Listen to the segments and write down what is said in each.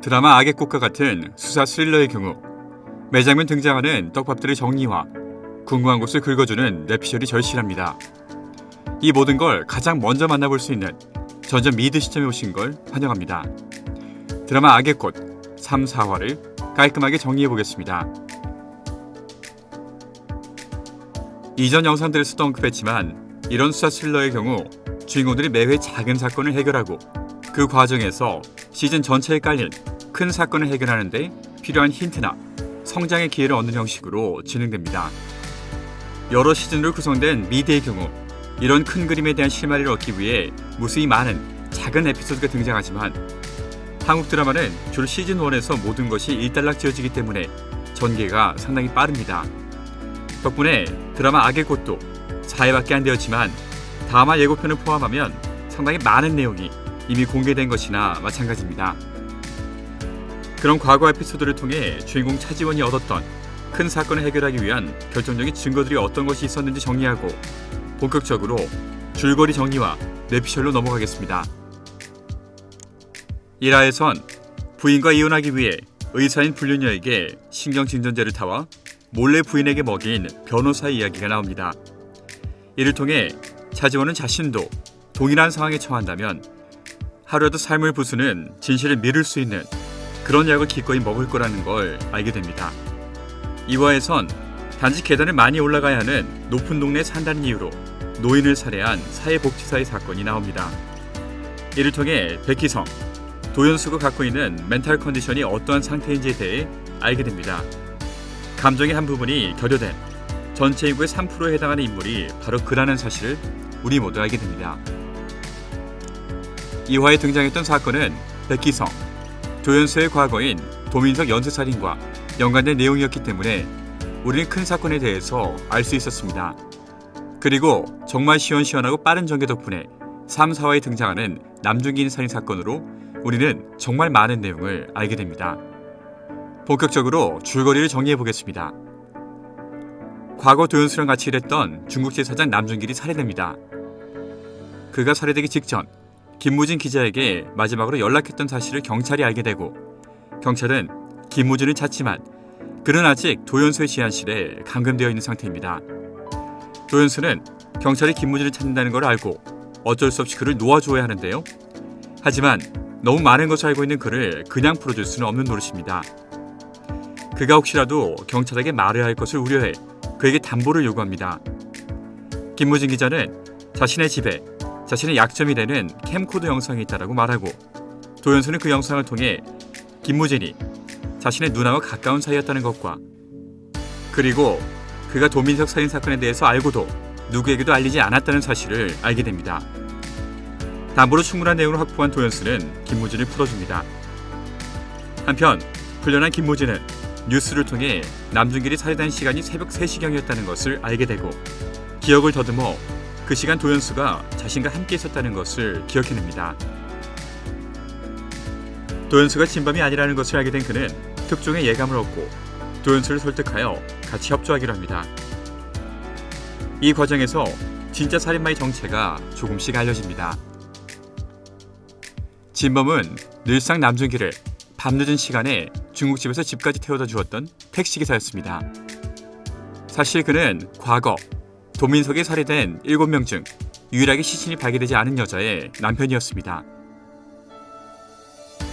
드라마 악의 꽃과 같은 수사 스릴러의 경우 매장면 등장하는 떡밥들의 정리와 궁금한 곳을 긁어주는 뇌피셜이 절실합니다. 이 모든 걸 가장 먼저 만나볼 수 있는 전전 미드 시점에 오신 걸 환영합니다. 드라마 악의 꽃 3, 4화를 깔끔하게 정리해보겠습니다. 이전 영상들에서도 언급했지만 이런 수사 스릴러의 경우 주인공들이 매회 작은 사건을 해결하고 그 과정에서 시즌 전체에 깔린 큰 사건을 해결하는 데 필요한 힌트나 성장의 기회를 얻는 형식으로 진행됩니다. 여러 시즌으로 구성된 미드의 경우 이런 큰 그림에 대한 실마리를 얻기 위해 무수히 많은 작은 에피소드가 등장하지만 한국 드라마는 주로 시즌 1에서 모든 것이 일단락 지어지기 때문에 전개가 상당히 빠릅니다. 덕분에 드라마 악의 꽃도 4회밖에 안 되었지만 다음화 예고편을 포함하면 상당히 많은 내용이 이미 공개된 것이나 마찬가지입니다. 그런 과거 에피소드를 통해 주인공 차지원이 얻었던 큰 사건을 해결하기 위한 결정적인 증거들이 어떤 것이 있었는지 정리하고 본격적으로 줄거리 정리와 뇌피셜로 넘어가겠습니다. 1화에선 부인과 이혼하기 위해 의사인 불륜녀에게 신경진전제를 타와 몰래 부인에게 먹인 변호사 이야기가 나옵니다. 이를 통해 차지원은 자신도 동일한 상황에 처한다면 하루라도 삶을 부수는 진실을 미룰 수 있는 그런 약을 기꺼이 먹을 거라는 걸 알게 됩니다. 2화에선 단지 계단을 많이 올라가야 하는 높은 동네에 산다는 이유로 노인을 살해한 사회복지사의 사건이 나옵니다. 이를 통해 백희성, 도연수가 갖고 있는 멘탈 컨디션이 어떠한 상태인지에 대해 알게 됩니다. 감정의 한 부분이 결여된 전체 인구의 3%에 해당하는 인물이 바로 그라는 사실을 우리 모두 알게 됩니다. 2화에 등장했던 사건은 백희성, 도연수의 과거인 도민석 연쇄살인과 연관된 내용이었기 때문에 우리는 큰 사건에 대해서 알 수 있었습니다. 그리고 정말 시원시원하고 빠른 전개 덕분에 3, 4화에 등장하는 남중기인 살인 사건으로 우리는 정말 많은 내용을 알게 됩니다. 본격적으로 줄거리를 정리해보겠습니다. 과거 도연수랑 같이 일했던 중국제 사장 남준길이 살해됩니다. 그가 살해되기 직전 김무진 기자에게 마지막으로 연락했던 사실을 경찰이 알게 되고 경찰은 김무진을 찾지만 그는 아직 도연수의 지안실에 감금되어 있는 상태입니다. 도연수는 경찰이 김무진을 찾는다는 걸 알고 어쩔 수 없이 그를 놓아줘야 하는데요. 하지만 너무 많은 것을 알고 있는 그를 그냥 풀어줄 수는 없는 노릇입니다. 그가 혹시라도 경찰에게 말해야 할 것을 우려해 그에게 담보를 요구합니다. 김무진 기자는 자신의 집에 자신의 약점이 되는 캠코더 영상이 있다고 말하고 도연수는 그 영상을 통해 김무진이 자신의 누나와 가까운 사이였다는 것과 그리고 그가 도민석 살인 사건에 대해서 알고도 누구에게도 알리지 않았다는 사실을 알게 됩니다. 담보로 충분한 내용을 확보한 도연수는 김무진을 풀어줍니다. 한편 풀려난 김무진은 뉴스를 통해 남준길이 살해된 시간이 새벽 3시경이었다는 것을 알게 되고 기억을 더듬어 그 시간 도연수가 자신과 함께 있었다는 것을 기억해냅니다. 도연수가 진범이 아니라는 것을 알게 된 그는 특종의 예감을 얻고 도연수를 설득하여 같이 협조하기로 합니다. 이 과정에서 진짜 살인마의 정체가 조금씩 알려집니다. 진범은 늘상 남준길을 밤늦은 시간에 중국집에서 집까지 태워다 주었던 택시기사였습니다. 사실 그는 과거 도민석이 살해된 7명 중 유일하게 시신이 발견되지 않은 여자의 남편이었습니다.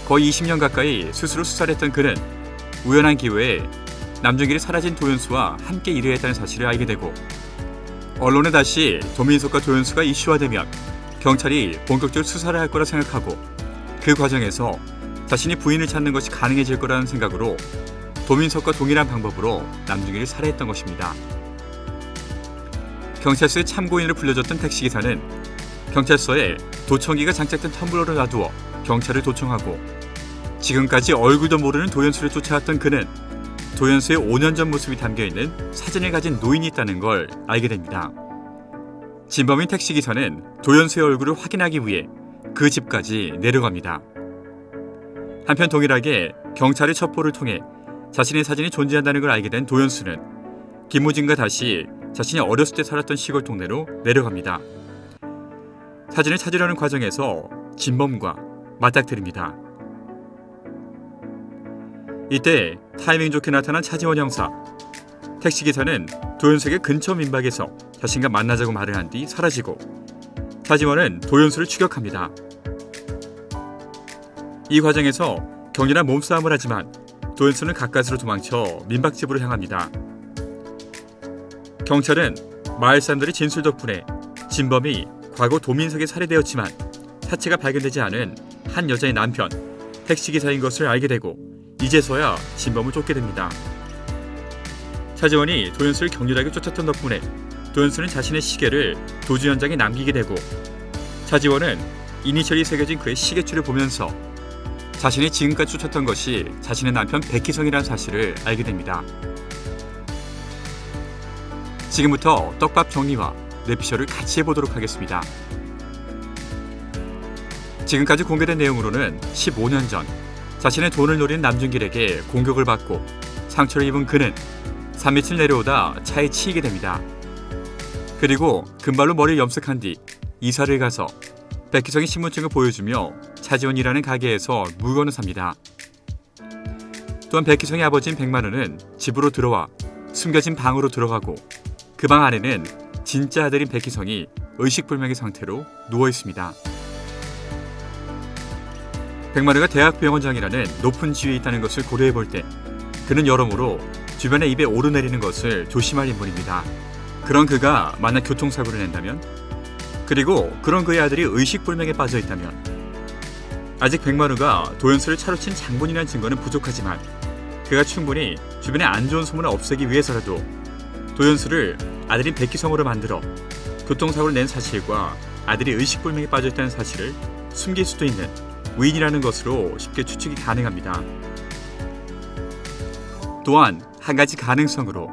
거의 20년 가까이 스스로 수사를 했던 그는 우연한 기회에 남준길이 사라진 도연수와 함께 일을 했다는 사실을 알게 되고 언론에 다시 도민석과 도연수가 이슈화되면 경찰이 본격적으로 수사를 할 거라 생각하고 그 과정에서 자신이 부인을 찾는 것이 가능해질 거라는 생각으로 도민석과 동일한 방법으로 남준길을 살해했던 것입니다. 경찰서에 참고인으로 불려졌던 택시기사는 경찰서에 도청기가 장착된 텀블러를 놔두어 경찰을 도청하고 지금까지 얼굴도 모르는 도연수를 쫓아왔던 그는 도연수의 5년 전 모습이 담겨있는 사진을 가진 노인이 있다는 걸 알게 됩니다. 진범인 택시기사는 도연수의 얼굴을 확인하기 위해 그 집까지 내려갑니다. 한편 동일하게 경찰의 첩보를 통해 자신의 사진이 존재한다는 걸 알게 된 도연수는 김무진과 다시 자신이 어렸을 때 살았던 시골 동네로 내려갑니다. 사진을 찾으려는 과정에서 진범과 맞닥뜨립니다. 이때 타이밍 좋게 나타난 차지원 형사. 택시기사는 도연수에게 근처 민박에서 자신과 만나자고 말을 한 뒤 사라지고 차지원은 도연수를 추격합니다. 이 과정에서 격렬한 몸싸움을 하지만 도연수는 가까스로 도망쳐 민박집으로 향합니다. 경찰은 마을 사람들의 진술 덕분에 진범이 과거 도민석에 살해되었지만 사체가 발견되지 않은 한 여자의 남편, 택시기사인 것을 알게 되고 이제서야 진범을 쫓게 됩니다. 차지원이 도연수를 격렬하게 쫓았던 덕분에 도연수는 자신의 시계를 도주 현장에 남기게 되고 차지원은 이니셜이 새겨진 그의 시계줄을 보면서 자신이 지금까지 쫓았던 것이 자신의 남편 백희성이라는 사실을 알게 됩니다. 지금부터 떡밥 정리와 뇌피셜을 같이 해보도록 하겠습니다. 지금까지 공개된 내용으로는 15년 전 자신의 돈을 노린 남준길에게 공격을 받고 상처를 입은 그는 산밑을 내려오다 차에 치이게 됩니다. 그리고 금발로 머리를 염색한 뒤 이사를 가서 백희성의 신분증을 보여주며 차지원이라는 가게에서 물건을 삽니다. 또한 백희성의 아버지인 백만우는 집으로 들어와 숨겨진 방으로 들어가고 그 방 안에는 진짜 아들인 백희성이 의식불명의 상태로 누워 있습니다. 백만우가 대학병원장이라는 높은 지위에 있다는 것을 고려해 볼 때 그는 여러모로 주변의 입에 오르내리는 것을 조심할 인물입니다. 그런 그가 만약 교통사고를 낸다면, 그리고 그런 그의 아들이 의식불명에 빠져 있다면, 아직 백만우가 도연수를 차로 친 장본이라는 증거는 부족하지만 그가 충분히 주변의 안 좋은 소문을 없애기 위해서라도 도연수를 아들인 백희성으로 만들어 교통사고를 낸 사실과 아들이 의식불명에 빠져 있다는 사실을 숨길 수도 있는 위인이라는 것으로 쉽게 추측이 가능합니다. 또한 한 가지 가능성으로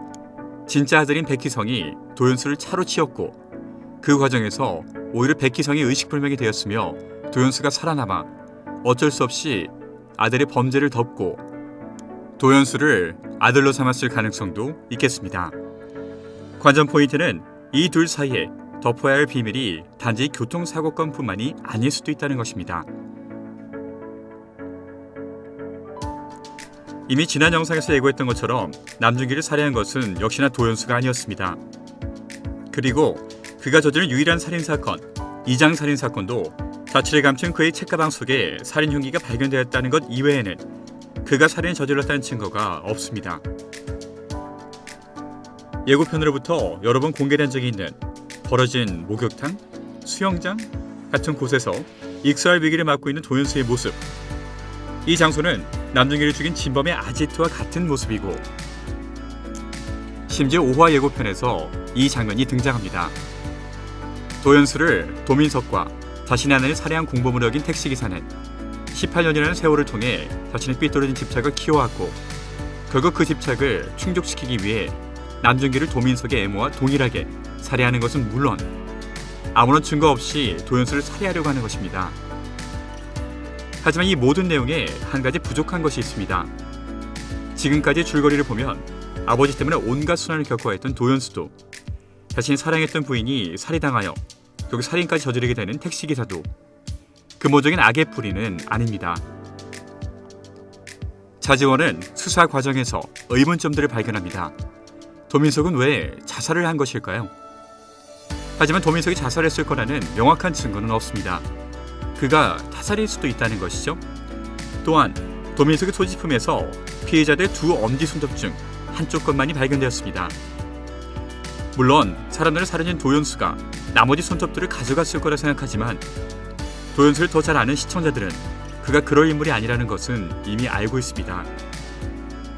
진짜 아들인 백희성이 도연수를 차로 치었고 그 과정에서 오히려 백희성이 의식불명이 되었으며 도연수가 살아남아 어쩔 수 없이 아들의 범죄를 덮고 도연수를 아들로 삼았을 가능성도 있겠습니다. 관전 포인트는 이 둘 사이에 덮어야 할 비밀이 단지 교통사고건뿐만이 아닐 수도 있다는 것입니다. 이미 지난 영상에서 예고했던 것처럼 남준기를 살해한 것은 역시나 도연수가 아니었습니다. 그리고 그가 저지른 유일한 살인사건, 이장살인사건도 자취를 감춘 그의 책가방 속에 살인 흉기가 발견되었다는 것 이외에는 그가 살인을 저질렀다는 증거가 없습니다. 예고편으로부터 여러 번 공개된 적이 있는 벌어진 목욕탕, 수영장 같은 곳에서 익사할 위기를 맞고 있는 도연수의 모습. 이 장소는 남준기를 죽인 진범의 아지트와 같은 모습이고 심지어 5화 예고편에서 이 장면이 등장합니다. 도연수를 도민석과 자신의 아내를 살해한 공범을 여긴 택시기사는 18년이라는 세월을 통해 자신의 삐뚤어진 집착을 키워왔고 결국 그 집착을 충족시키기 위해 남준기를 도민석의 애모와 동일하게 살해하는 것은 물론 아무런 증거 없이 도연수를 살해하려고 하는 것입니다. 하지만 이 모든 내용에 한 가지 부족한 것이 있습니다. 지금까지 줄거리를 보면 아버지 때문에 온갖 수난을 겪어야 했던 도연수도 자신이 사랑했던 부인이 살해당하여 결국 살인까지 저지르게 되는 택시기사도 근본적인 악의 뿌리는 아닙니다. 차지원은 수사 과정에서 의문점들을 발견합니다. 도민석은 왜 자살을 한 것일까요? 하지만 도민석이 자살했을 거라는 명확한 증거는 없습니다. 그가 타살일 수도 있다는 것이죠. 또한 도민석의 소지품에서 피해자들의 두 엄지손톱 중 한쪽 것만이 발견되었습니다. 물론 사람들을 살해한 도연수가 나머지 손톱들을 가져갔을 거라 생각하지만 도연수를 더 잘 아는 시청자들은 그가 그럴 인물이 아니라는 것은 이미 알고 있습니다.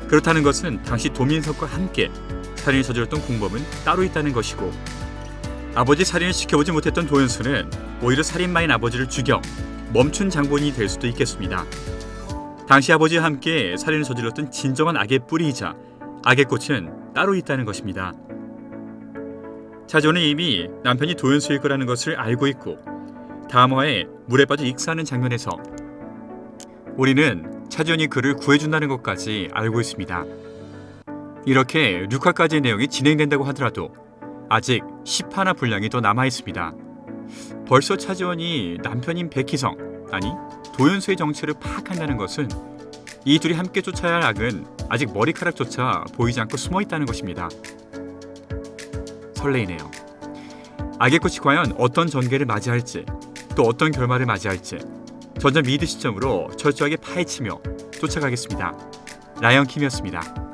그렇다는 것은 당시 도민석과 함께 살인을 저질렀던 공범은 따로 있다는 것이고 아버지 살인을 지켜보지 못했던 도연수는 오히려 살인마인 아버지를 죽여 멈춘 장본인이 될 수도 있겠습니다. 당시 아버지와 함께 살인을 저질렀던 진정한 악의 뿌리이자 악의 꽃은 따로 있다는 것입니다. 차지원은 이미 남편이 도연수일 거라는 것을 알고 있고 다음 화에 물에 빠져 익사하는 장면에서 우리는 차지원이 그를 구해준다는 것까지 알고 있습니다. 이렇게 6화까지의 내용이 진행된다고 하더라도 아직 10화나 분량이 더 남아있습니다. 벌써 차지원이 남편인 백희성, 아니 도연수의 정체를 파악한다는 것은 이 둘이 함께 쫓아야 할 악은 아직 머리카락조차 보이지 않고 숨어 있다는 것입니다. 설레이네요. 악의 꽃이 과연 어떤 전개를 맞이할지, 또 어떤 결말을 맞이할지 전전 미드 시점으로 철저하게 파헤치며 쫓아가겠습니다. 라이언킴이었습니다.